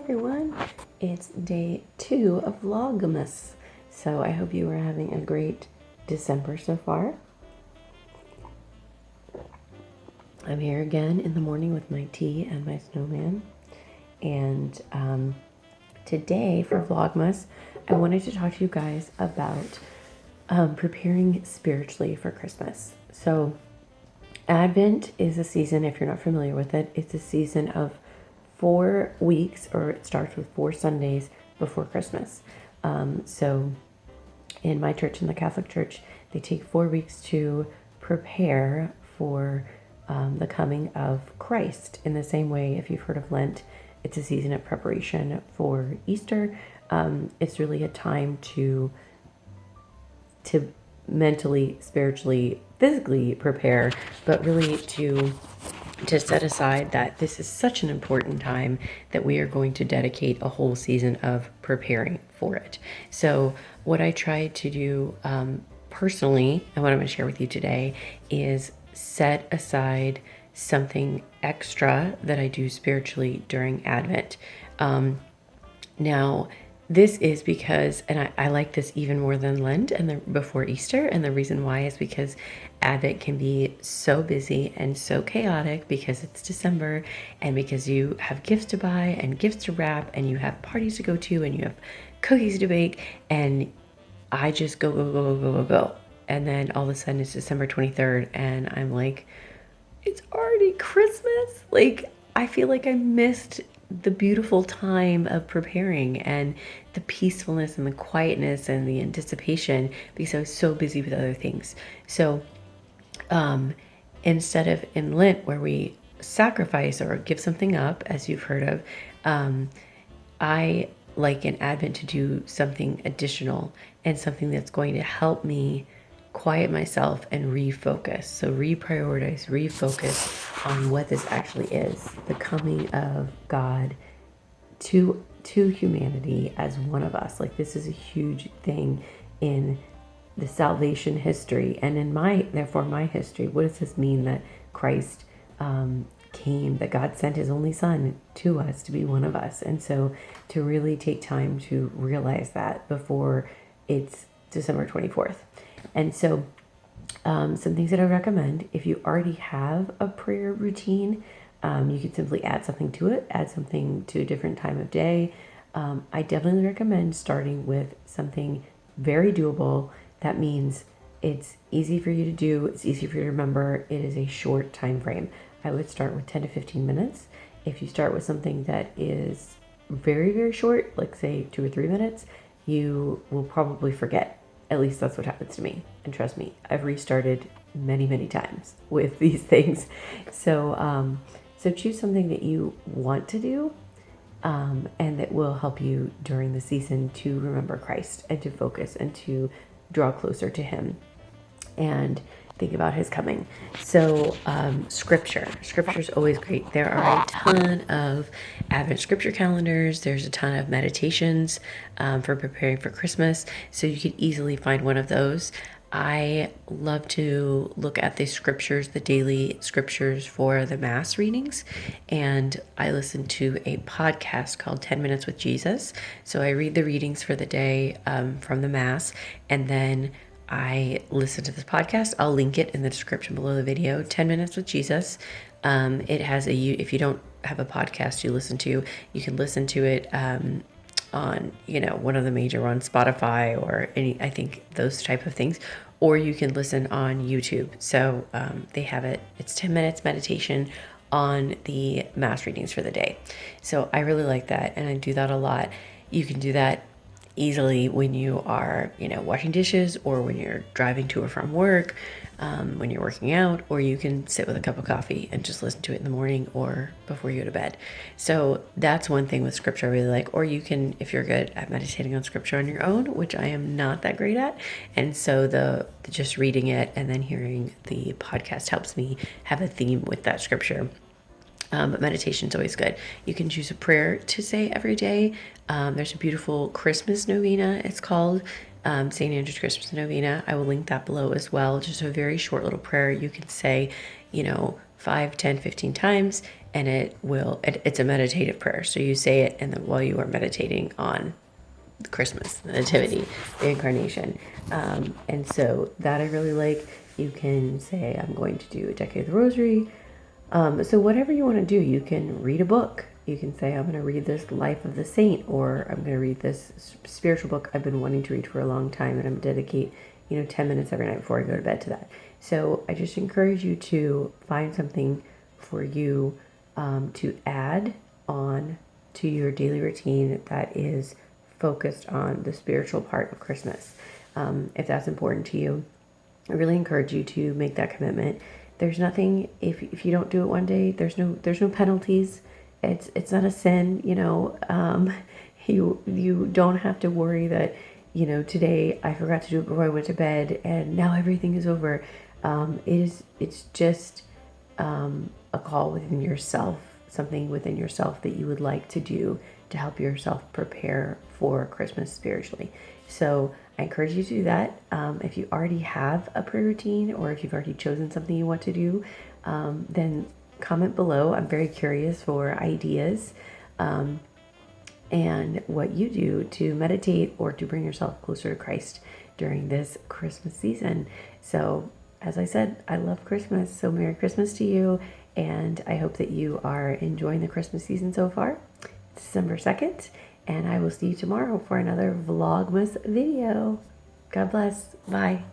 everyone. It's day 2 of vlogmas. So I hope you are having a great December so far. I'm here again in the morning with my tea and my snowman. And today for vlogmas, I wanted to talk to you guys about preparing spiritually for Christmas. So Advent is a season, if you're not familiar with it, it's a season of 4 weeks, or it starts with 4 Sundays before Christmas. So in my church, in the Catholic Church, they take 4 weeks to prepare for the coming of Christ. In the same way, if you've heard of Lent, it's a season of preparation for Easter. It's really a time to mentally, spiritually, physically prepare, but really to set aside that this is such an important time that we are going to dedicate a whole season of preparing for it. So what I try to do personally, and what I'm going to share with you today, is set aside something extra that I do spiritually during Advent. Now, this is because, and I like this even more than Lent and before Easter, and the reason why is because Advent can be so busy and so chaotic because it's December, and because you have gifts to buy and gifts to wrap, and you have parties to go to, and you have cookies to bake, and I just go. And then all of a sudden it's December 23rd, and I'm like, it's already Christmas. Like, I feel like I missed the beautiful time of preparing and the peacefulness and the quietness and the anticipation because I was so busy with other things. So instead of in Lent where we sacrifice or give something up, as you've heard of, I like in Advent to do something additional and something that's going to help me quiet myself and refocus. So reprioritize, refocus on what this actually is, the coming of God to humanity as one of us. Like, this is a huge thing in the salvation history and in my history. What does this mean that Christ came, that God sent his only son to us to be one of us? And so to really take time to realize that before it's December 24th. And so some things that I recommend, if you already have a prayer routine, you could simply add something to it, add something to a different time of day. I definitely recommend starting with something very doable. That means it's easy for you to do, it's easy for you to remember, it is a short time frame. I would start with 10 to 15 minutes. If you start with something that is very, very short, like say 2 or 3 minutes, you will probably forget. At least that's what happens to me. And trust me, I've restarted many, many times with these things. So, so choose something that you want to do and that will help you during the season to remember Christ and to focus and to draw closer to him and think about his coming. So scripture is always great. There are a ton of Advent scripture calendars. There's a ton of meditations for preparing for Christmas, so you could easily find one of those. I love to look at the scriptures, the daily scriptures for the Mass readings, and I listen to a podcast called 10 Minutes with Jesus. So I read the readings for the day from the Mass, and then I listen to this podcast. I'll link it in the description below the video. 10 Minutes with Jesus. It has if you don't have a podcast you listen to, you can listen to it on, one of the major ones, Spotify or I think those type of things, or you can listen on YouTube. So they have it. It's 10 minutes meditation on the Mass readings for the day. So I really like that, and I do that a lot. You can do that easily when you are, washing dishes, or when you're driving to or from work, when you're working out, or you can sit with a cup of coffee and just listen to it in the morning or before you go to bed. So that's one thing with scripture I really like. Or you can, if you're good at meditating on scripture on your own, which I am not that great at, and so the just reading it and then hearing the podcast helps me have a theme with that scripture. But meditation is always good. You can choose a prayer to say every day. There's a beautiful Christmas novena, it's called, St. Andrew's Christmas Novena. I will link that below as well. Just a very short little prayer you can say, 5, 10, 15 times. and it's a meditative prayer. So you say it, and then while you are meditating on Christmas, the Nativity, the Incarnation. And so that I really like. You can say, I'm going to do a decade of the Rosary. So whatever you want to do, you can read a book. You can say, I'm going to read this Life of the Saint, or I'm going to read this spiritual book I've been wanting to read for a long time, and I'm going to dedicate, 10 minutes every night before I go to bed to that. So I just encourage you to find something for you to add on to your daily routine that is focused on the spiritual part of Christmas. If that's important to you, I really encourage you to make that commitment. There's nothing, if you don't do it one day, there's no penalties. It's not a sin, you don't have to worry that, today I forgot to do it before I went to bed and now everything is over. It's just a call within yourself, something within yourself that you would like to do to help yourself prepare for Christmas spiritually. So I encourage you to do that. If you already have a prayer routine, or if you've already chosen something you want to do, then comment below. I'm very curious for ideas and what you do to meditate or to bring yourself closer to Christ during this Christmas season. So as I said, I love Christmas. So Merry Christmas to you. And I hope that you are enjoying the Christmas season so far. It's December 2nd. And I will see you tomorrow for another vlogmas video. God bless. Bye.